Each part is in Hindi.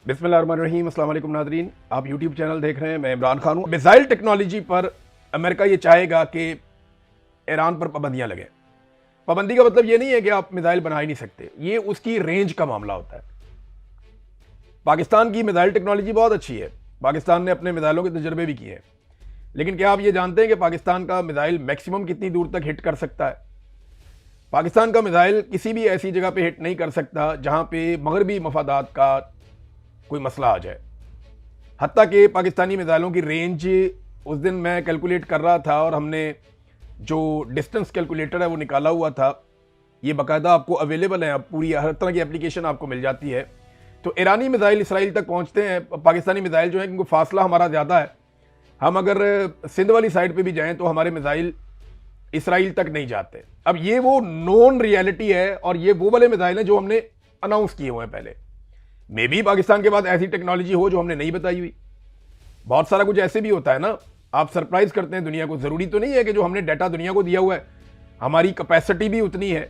बिस्मिल्लाहिर्रहमानिर्रहीम, अस्सलाम वालेकुम नाज़रीन। आप यूट्यूब चैनल देख रहे हैं, मैं इमरान खान हूँ। मिसाइल टेक्नोलॉजी पर अमेरिका ये चाहेगा कि ईरान पर पाबंदियां लगें। पाबंदी का मतलब ये नहीं है कि आप मिसाइल बना ही नहीं सकते, ये उसकी रेंज का मामला होता है। पाकिस्तान की मिसाइल टेक्नोलॉजी बहुत अच्छी है, पाकिस्तान ने अपने मिसाइलों के तजर्बे भी किए हैं, लेकिन क्या आप ये जानते हैं कि पाकिस्तान का मिसाइल मैक्सिमम कितनी दूर तक हिट कर सकता है? पाकिस्तान का मिसाइल किसी भी ऐसी जगह पे हिट नहीं कर सकता जहां पे मगरबी मफादात का कोई मसला आ जाए। हत्ता कि पाकिस्तानी मिसाइलों की रेंज उस दिन मैं कैलकुलेट कर रहा था और हमने जो डिस्टेंस कैलकुलेटर है वो निकाला हुआ था, ये बाकायदा आपको अवेलेबल है, अब पूरी हर तरह की एप्लीकेशन आपको मिल जाती है। तो ईरानी मिसाइल इसराइल तक पहुंचते हैं, पाकिस्तानी मिसाइल जो है क्योंकि फासला हमारा ज़्यादा है, हम अगर सिंध वाली साइड पे भी जाएं तो हमारे मिसाइल इसराइल तक नहीं जाते। अब ये वो नॉन रियलिटी है और ये वो वाले मिसाइल हैं जो हमने अनाउंस किए हुए हैं पहले। मे भी पाकिस्तान के पास ऐसी टेक्नोलॉजी हो जो हमने नहीं बताई हुई। बहुत सारा कुछ ऐसे भी होता है ना, आप सरप्राइज करते हैं दुनिया को। जरूरी तो नहीं है कि जो हमने डाटा दुनिया को दिया हुआ है हमारी कैपेसिटी भी उतनी है,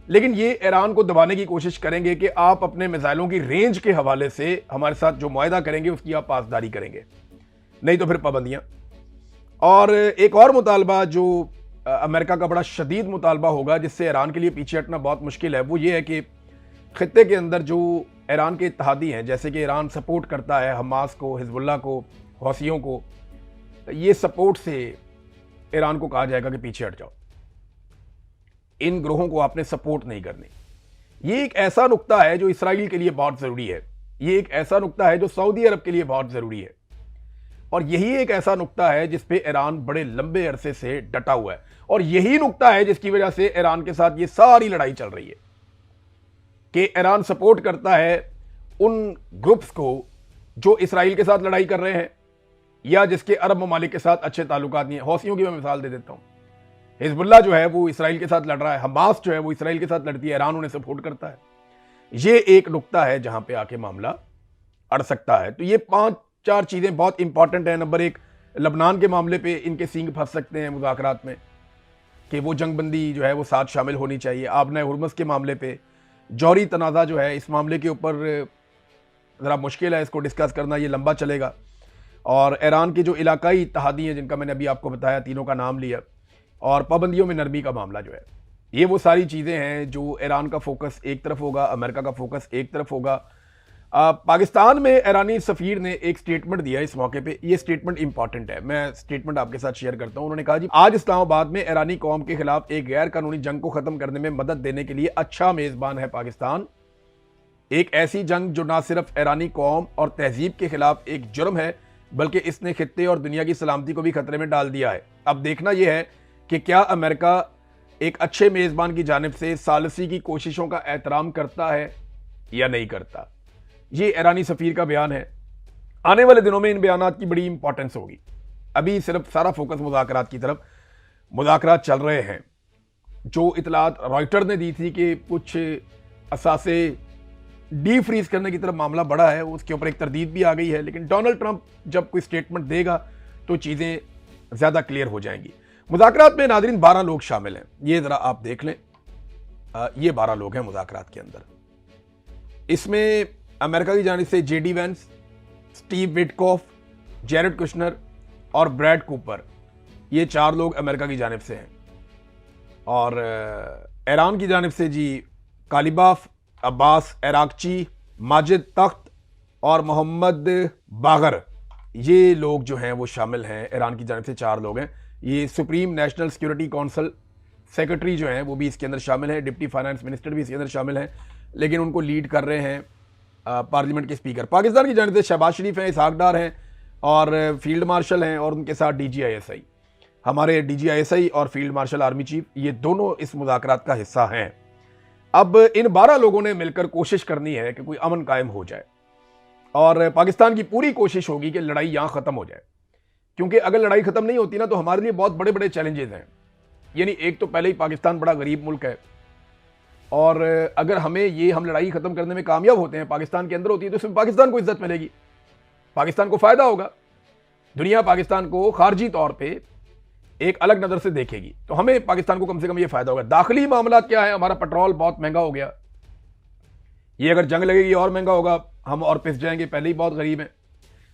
लेकिन ये ईरान को दबाने की कोशिश करेंगे कि आप अपने मिसाइलों की रेंज के हवाले से हमारे साथ जो मुआहदा करेंगे उसकी आप पासदारी करेंगे, नहीं तो फिर पाबंदियां। और एक और मुतालबा जो अमेरिका का बड़ा शदीद मुतालबा होगा, जिससे ईरान के लिए पीछे हटना बहुत मुश्किल है, वो ये है कि खित्ते के अंदर जो ईरान के इत्तेहादी हैं, जैसे कि ईरान सपोर्ट करता है हमास को, हिजबुल्लाह को, हौसियों को, ये सपोर्ट से ईरान को कहा जाएगा कि पीछे हट जाओ, इन ग्रोहों को आपने सपोर्ट नहीं करनी। ये एक ऐसा नुक्ता है जो इसराइल के लिए बहुत जरूरी है, ये एक ऐसा नुक्ता है जो सऊदी अरब के लिए बहुत जरूरी है, और यही एक ऐसा नुक्ता है जिस पे ईरान बड़े लंबे अरसे से डटा हुआ है, और यही नुक्ता है जिसकी वजह से ईरान के साथ ये सारी लड़ाई चल रही है कि ईरान सपोर्ट करता है उन ग्रुप्स को जो इसराइल के साथ लड़ाई कर रहे हैं या जिसके अरब ममालिक के साथ अच्छे ताल्लुकात नहीं है। हौसियों की मैं मिसाल दे देता हूं, हिजबुल्लाह जो है वो इसराइल के साथ लड़ रहा है, हमास जो है वो इसराइल के साथ लड़ती है, ईरान उन्हें सपोर्ट करता है। ये एक नुक्ता है जहां पे आके मामला अड़ सकता है। तो ये 5-4 चीजें बहुत इंपॉर्टेंट है। नंबर 1, लबनान के मामले पे इनके सींग फंस सकते हैं मुज़ाकरात में कि वो जंगबंदी जो है वो साथ शामिल होनी चाहिए। आबना हुर्मुज़ के मामले पे जौहरी तनाज़ा जो है, इस मामले के ऊपर ज़रा मुश्किल है इसको डिस्कस करना, ये लंबा चलेगा। और ईरान के जो इलाकाई इत्तेहादी हैं जिनका मैंने अभी आपको बताया, तीनों का नाम लिया, और पाबंदियों में नरमी का मामला जो है, ये वो सारी चीज़ें हैं जो ईरान का फोकस एक तरफ होगा, अमेरिका का फोकस एक तरफ होगा। पाकिस्तान में ईरानी सफ़ीर ने एक स्टेटमेंट दिया इस मौके पे, ये स्टेटमेंट इंपॉर्टेंट है, मैं स्टेटमेंट आपके साथ शेयर करता हूं। उन्होंने कहा जी, आज इस्लामाबाद में ईरानी कौम के खिलाफ एक गैर कानूनी जंग को खत्म करने में मदद देने के लिए अच्छा मेजबान है पाकिस्तान। एक ऐसी जंग जो ना सिर्फ ईरानी कौम और तहजीब के खिलाफ एक जुर्म है, बल्कि इसने खित्ते और दुनिया की सलामती को भी खतरे में डाल दिया है। अब देखना यह है कि क्या अमेरिका एक अच्छे मेजबान की जानिब से सालसी की कोशिशों का एहतराम करता है या नहीं करता। ये ईरानी सफीर का बयान है। आने वाले दिनों में इन बयानात की बड़ी इंपॉर्टेंस होगी। अभी सिर्फ सारा फोकस मुज़ाकरात की तरफ, मुज़ाकरात चल रहे हैं। जो इतलात रॉयटर ने दी थी कि कुछ असासे डी फ्रीज करने की तरफ मामला बढ़ा है, उसके ऊपर एक तरदीद भी आ गई है, लेकिन डोनाल्ड ट्रंप जब कोई स्टेटमेंट देगा तो चीज़ें ज़्यादा क्लियर हो जाएंगी। मुज़ाकरात में नाज़रीन 12 लोग शामिल हैं, ये ज़रा आप देख लें। ये 12 लोग हैं मुज़ाकरात के अंदर। इसमें अमेरिका की जानिब से JD Vance, Steve Witkoff, Jared Kushner और ब्रैड कूपर, ये 4 लोग अमेरिका की जानिब से हैं। और ईरान की जानिब से जी कालिबाफ, अब्बास इराकची, माजिद तख्त और मोहम्मद बागर, ये लोग जो हैं वो शामिल हैं। ईरान की जानिब से 4 लोग हैं। ये supreme national security council secretary जो हैं वो भी इसके अंदर शामिल हैं, डिप्टी फाइनेंस मिनिस्टर भी इसके अंदर शामिल हैं, लेकिन उनको लीड कर रहे हैं पार्लियामेंट के स्पीकर। पाकिस्तान की जानिब से शहबाज शरीफ हैं, इसहाक डार हैं और फील्ड मार्शल हैं, और उनके साथ DGISI, हमारे DGISI और फील्ड मार्शल आर्मी चीफ, ये दोनों इस मुज़ाकरात का हिस्सा हैं। अब इन 12 लोगों ने मिलकर कोशिश करनी है कि कोई अमन कायम हो जाए, और पाकिस्तान की पूरी कोशिश होगी कि लड़ाई यहां खत्म हो जाए, क्योंकि अगर लड़ाई खत्म नहीं होती ना तो हमारे लिए बहुत बड़े बड़े चैलेंजेस हैं। यानी एक तो पहले ही पाकिस्तान बड़ा गरीब मुल्क है, और अगर हम लड़ाई खत्म करने में कामयाब होते हैं, पाकिस्तान के अंदर होती है, तो इसमें पाकिस्तान को इज्जत मिलेगी, पाकिस्तान को फायदा होगा, दुनिया पाकिस्तान को खारजी तौर पे एक अलग नजर से देखेगी, तो हमें पाकिस्तान को कम से कम ये फायदा होगा। दाखिली मामला क्या है, हमारा पेट्रोल बहुत महंगा हो गया, ये अगर जंग लगेगी और महंगा होगा, हम और पिस जाएंगे, पहले ही बहुत गरीब हैं।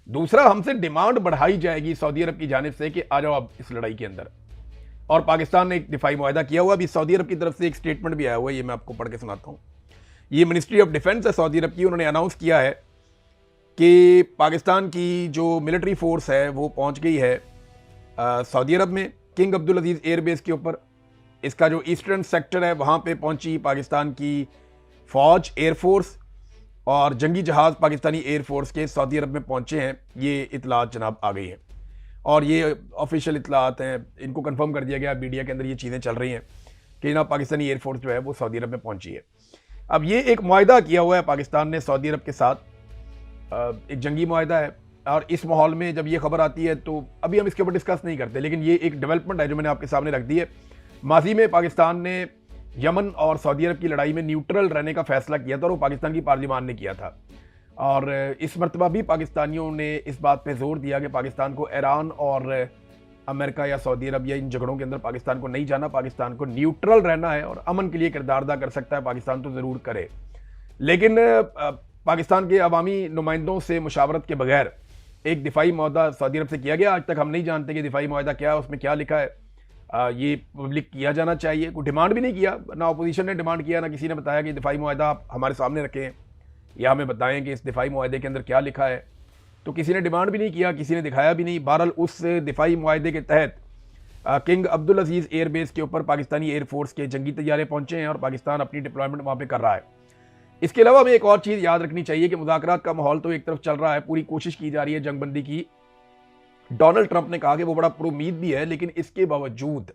दूसरा, हमसे डिमांड बढ़ाई जाएगी सऊदी अरब की जानिब से कि आ जाओ आप इस लड़ाई के अंदर। और पाकिस्तान ने एक दिफाई मुआहदा किया हुआ, अभी सऊदी अरब की तरफ से एक स्टेटमेंट भी आया हुआ है, ये मैं आपको पढ़ के सुनाता हूँ। ये मिनिस्ट्री ऑफ डिफेंस है सऊदी अरब की, उन्होंने अनाउंस किया है कि पाकिस्तान की जो मिलिट्री फोर्स है वो पहुँच गई है सऊदी अरब में किंग अब्दुल अजीज़ एयरबेस के ऊपर। इसका जो ईस्टर्न सेक्टर है वहाँ पे पहुँची पाकिस्तान की फ़ौज, एयरफोर्स और जंगी जहाज़ पाकिस्तानी एयरफोर्स के सऊदी अरब में पहुँचे हैं। ये इतलात जनाब आ गई हैं और ये ऑफिशियल इतलात हैं, इनको कंफर्म कर दिया गया मीडिया के अंदर, ये चीज़ें चल रही हैं कि जनाब पाकिस्तानी एयरफोर्स जो है वो सऊदी अरब में पहुँची है। अब ये एक मुआहदा किया हुआ है पाकिस्तान ने सऊदी अरब के साथ, एक जंगी मुआहदा है। और इस माहौल में जब ये खबर आती है तो अभी हम इसके ऊपर डिस्कस नहीं करते, लेकिन ये एक डेवलपमेंट है जो मैंने आपके सामने रख दी है। माजी में पाकिस्तान ने यमन और सऊदी अरब की लड़ाई में न्यूट्रल रहने का फैसला किया था और वो पाकिस्तान की पार्लियामान ने किया था। और इस मरतबा भी पाकिस्तानियों ने इस बात पे जोर दिया कि पाकिस्तान को ईरान और अमेरिका या सऊदी अरब या इन झगड़ों के अंदर पाकिस्तान को नहीं जाना, पाकिस्तान को न्यूट्रल रहना है और अमन के लिए किरदार अदा कर सकता है पाकिस्तान तो ज़रूर करे। लेकिन पाकिस्तान के अवामी नुमाइंदों से मुशावरत के बगैर एक दिफाई मुआहदा सऊदी अरब से किया गया। आज तक हम नहीं जानते कि दिफाई मुआहदा क्या है, उसमें क्या लिखा है। ये पब्लिक किया जाना चाहिए। कोई डिमांड भी नहीं किया, ना अपोजिशन ने डिमांड किया, ना किसी ने बताया कि दिफाई मुआहदा आप हमारे सामने रखें या हमें बताएं कि इस दिफाई मुआहदे के अंदर क्या लिखा है। तो किसी ने डिमांड भी नहीं किया, किसी ने दिखाया भी नहीं। बहरहाल उस दिफाई मुआहदे के तहत किंग अब्दुल अजीज़ एयरबेस के ऊपर पाकिस्तानी एयरफोर्स के जंगी तैयारे पहुंचे हैं और पाकिस्तान अपनी डिप्लॉयमेंट वहाँ पर कर रहा है। इसके अलावा हमें एक और चीज़ याद रखनी चाहिए कि मुज़ाकरात का माहौल तो एक तरफ चल रहा है, पूरी कोशिश की जा रही है जंगबंदी की। डोनाल्ड ट्रंप ने कहा कि वो बड़ा पुरुमीद भी है, लेकिन इसके बावजूद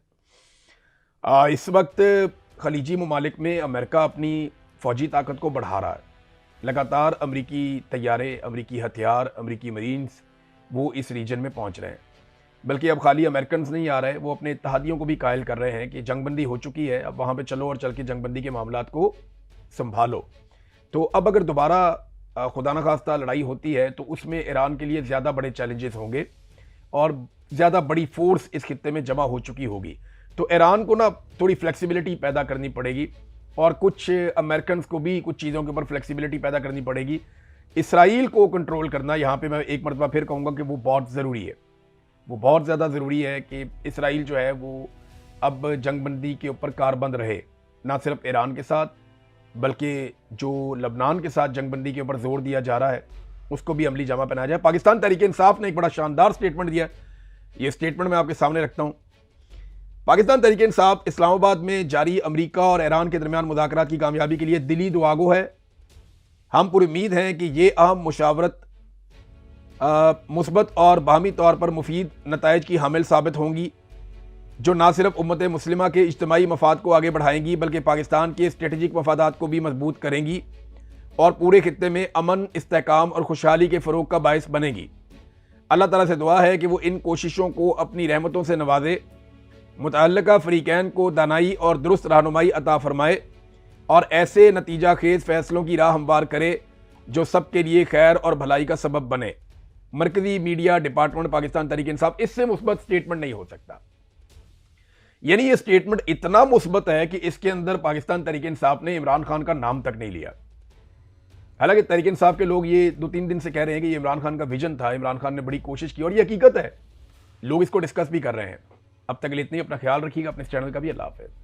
इस वक्त खलीजी ममालिक में अमेरिका अपनी फ़ौजी ताकत को बढ़ा रहा है। लगातार अमरीकी तैयारे, अमरीकी हथियार, अमरीकी मरीन्स वो इस रीजन में पहुंच रहे हैं। बल्कि अब खाली अमेरिकन नहीं आ रहे, वो अपने इत्तेहादियों को भी कायल कर रहे हैं कि जंगबंदी हो चुकी है, अब वहाँ पे चलो और चल के जंगबंदी के मामलात को संभालो। तो अब अगर दोबारा खुदा न खास्ता लड़ाई होती है तो उसमें ईरान के लिए ज़्यादा बड़े चैलेंजेस होंगे और ज़्यादा बड़ी फोर्स इस खित्ते में जमा हो चुकी होगी। तो ईरान को ना थोड़ी फ्लेक्सिबिलिटी पैदा करनी पड़ेगी और कुछ अमेरिकन को भी कुछ चीज़ों के ऊपर फ्लेक्सिबिलिटी पैदा करनी पड़ेगी। इसराइल को कंट्रोल करना, यहाँ पे मैं एक मरतबा फिर कहूँगा कि वो बहुत ज़रूरी है, वो बहुत ज़्यादा ज़रूरी है कि इसराइल जो है वो अब जंगबंदी के ऊपर कारबंद रहे, ना सिर्फ ईरान के साथ बल्कि जो लबनान के साथ जंगबंदी के ऊपर जोर दिया जा रहा है उसको भी अमली जामा पहनाया जाए। पाकिस्तान तहरीक इंसाफ ने एक बड़ा शानदार स्टेटमेंट दिया, ये स्टेटमेंट मैं आपके सामने रखता हूँ। पाकिस्तान तहरीक इंसाफ इस्लामाबाद में जारी अमेरिका और ईरान के दरमियान मुज़ाकरात की कामयाबी के लिए दिली दुआगो है। हम पूरी उम्मीद हैं कि ये अहम मुशावरत मुस्बत और बाहमी तौर पर मुफीद नताइज की हामिल साबित होंगी, जो ना सिर्फ उम्मत मुस्लिमा के इज्तिमाई मफाद को आगे बढ़ाएंगी बल्कि पाकिस्तान के स्ट्रेटेजिक मफादात को भी मजबूत करेंगी और पूरे खित्ते में अमन, इस्तेहकाम और खुशहाली के फ़रोग का बायस बनेगी। अल्लाह ताला से दुआ है कि वो इन कोशिशों को अपनी रहमतों से नवाजे, मुतअल्लिका फ़रीक़ैन को दानाई और दुरुस्त रहनुमाई अता फरमाए और ऐसे नतीजा खेज फ़ैसलों की राह हमवार करे जो सबके लिए खैर और भलाई का सबब बने। मरकज़ी मीडिया डिपार्टमेंट पाकिस्तान तहरीक इंसाफ, इससे मुस्बत स्टेटमेंट नहीं हो सकता। यानी ये स्टेटमेंट इतना मुस्बत है कि इसके अंदर पाकिस्तान तहरीक इंसाफ ने इमरान खान का नाम तक नहीं लिया। हालांकि तहरीक इंसाफ के लोग ये 2-3 दिन से कह रहे हैं कि ये इमरान खान का विजन था, इमरान खान ने बड़ी कोशिश की और ये हकीकत है, लोग इसको डिस्कस भी कर रहे हैं। अब तक के लिए इतनी, अपना ख्याल रखिएगा, अपने चैनल का भी। अल्लाह हाफ़िज़।